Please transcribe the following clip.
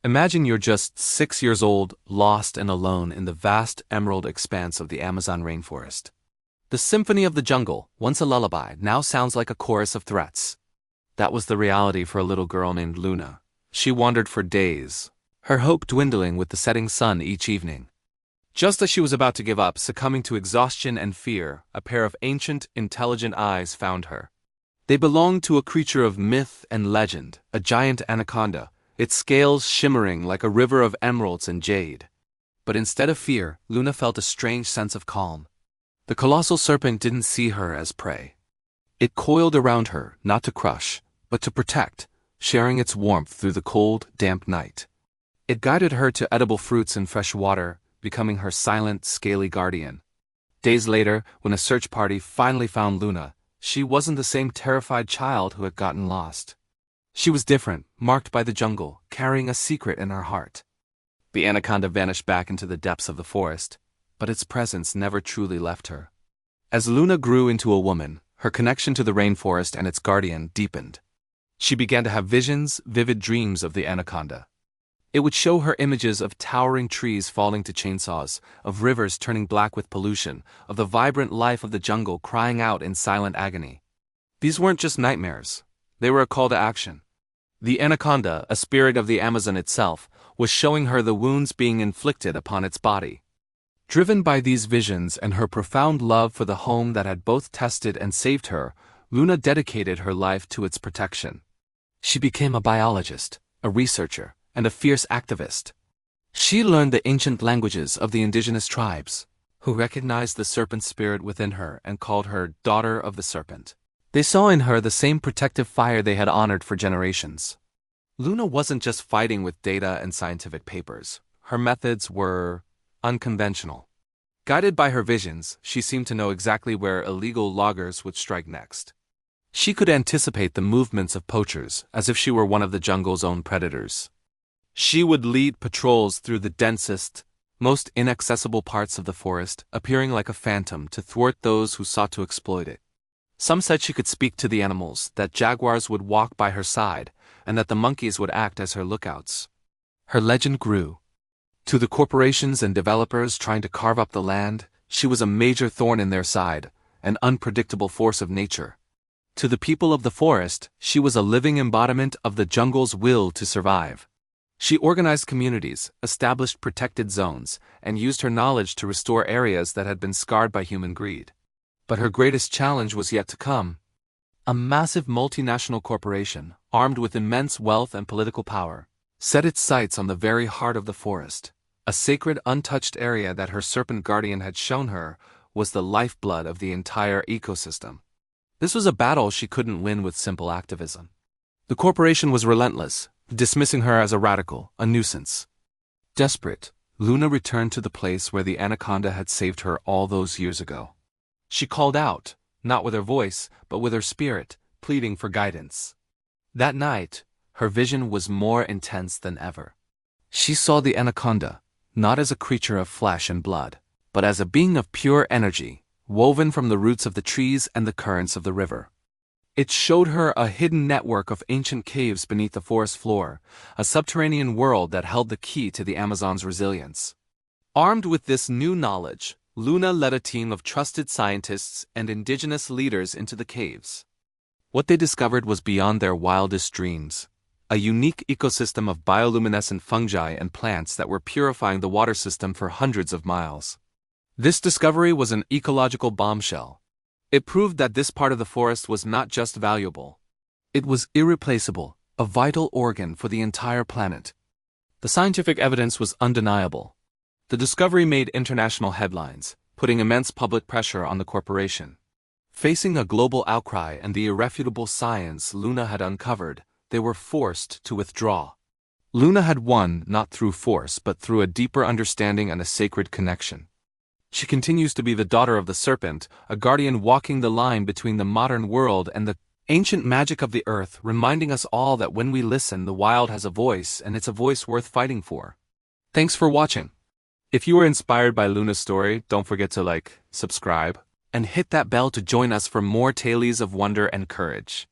Imagine you're just 6 years old, lost and alone in the vast emerald expanse of the Amazon rainforest. The symphony of the jungle, once a lullaby, now sounds like a chorus of threats. That was the reality for a little girl named Luna. She wandered for days, her hope dwindling with the setting sun each evening. Just as she was about to give up, succumbing to exhaustion and fear, a pair of ancient, intelligent eyes found her. They belonged to a creature of myth and legend, a giant anaconda, its scales shimmering like a river of emeralds and jade. But instead of fear, Luna felt a strange sense of calm. The colossal serpent didn't see her as prey. It coiled around her, not to crush, but to protect, sharing its warmth through the cold, damp night. It guided her to edible fruits and fresh water, becoming her silent, scaly guardian. Days later, when a search party finally found Luna, she wasn't the same terrified child who had gotten lost. She was different, marked by the jungle, carrying a secret in her heart. The anaconda vanished back into the depths of the forest, but its presence never truly left her. As Luna grew into a woman, her connection to the rainforest and its guardian deepened. She began to have visions, vivid dreams of the anaconda. It would show her images of towering trees falling to chainsaws, of rivers turning black with pollution, of the vibrant life of the jungle crying out in silent agony. These weren't just nightmares. They were a call to action. The anaconda, a spirit of the Amazon itself, was showing her the wounds being inflicted upon its body. Driven by these visions and her profound love for the home that had both tested and saved her, Luna dedicated her life to its protection. She became a biologist, a researcher, and a fierce activist. She learned the ancient languages of the indigenous tribes, who recognized the serpent spirit within her and called her Daughter of the Serpent. They saw in her the same protective fire they had honored for generations. Luna wasn't just fighting with data and scientific papers. Her methods were unconventional. Guided by her visions, she seemed to know exactly where illegal loggers would strike next. She could anticipate the movements of poachers as if she were one of the jungle's own predators. She would lead patrols through the densest, most inaccessible parts of the forest, appearing like a phantom to thwart those who sought to exploit it. Some said she could speak to the animals, that jaguars would walk by her side, and that the monkeys would act as her lookouts. Her legend grew. To the corporations and developers trying to carve up the land, she was a major thorn in their side, an unpredictable force of nature. To the people of the forest, she was a living embodiment of the jungle's will to survive. She organized communities, established protected zones, and used her knowledge to restore areas that had been scarred by human greed. But her greatest challenge was yet to come. A massive multinational corporation, armed with immense wealth and political power, set its sights on the very heart of the forest. A sacred, untouched area that her serpent guardian had shown her was the lifeblood of the entire ecosystem. This was a battle she couldn't win with simple activism. The corporation was relentless, dismissing her as a radical, a nuisance. Desperate, Luna returned to the place where the anaconda had saved her all those years ago. She called out, not with her voice, but with her spirit, pleading for guidance. That night, her vision was more intense than ever. She saw the anaconda, not as a creature of flesh and blood, but as a being of pure energy, woven from the roots of the trees and the currents of the river. It showed her a hidden network of ancient caves beneath the forest floor, a subterranean world that held the key to the Amazon's resilience. Armed with this new knowledge, Luna led a team of trusted scientists and indigenous leaders into the caves. What they discovered was beyond their wildest dreams. A unique ecosystem of bioluminescent fungi and plants that were purifying the water system for hundreds of miles. This discovery was an ecological bombshell. It proved that this part of the forest was not just valuable. It was irreplaceable, a vital organ for the entire planet. The scientific evidence was undeniable. The discovery made international headlines, putting immense public pressure on the corporation. Facing a global outcry and the irrefutable science Luna had uncovered, they were forced to withdraw. Luna had won not through force but through a deeper understanding and a sacred connection. She continues to be the daughter of the serpent, a guardian walking the line between the modern world and the ancient magic of the earth, reminding us all that when we listen, the wild has a voice, and it's a voice worth fighting for. Thanks for watching. If you were inspired by Luna's story, don't forget to like, subscribe, and hit that bell to join us for more tales of wonder and courage.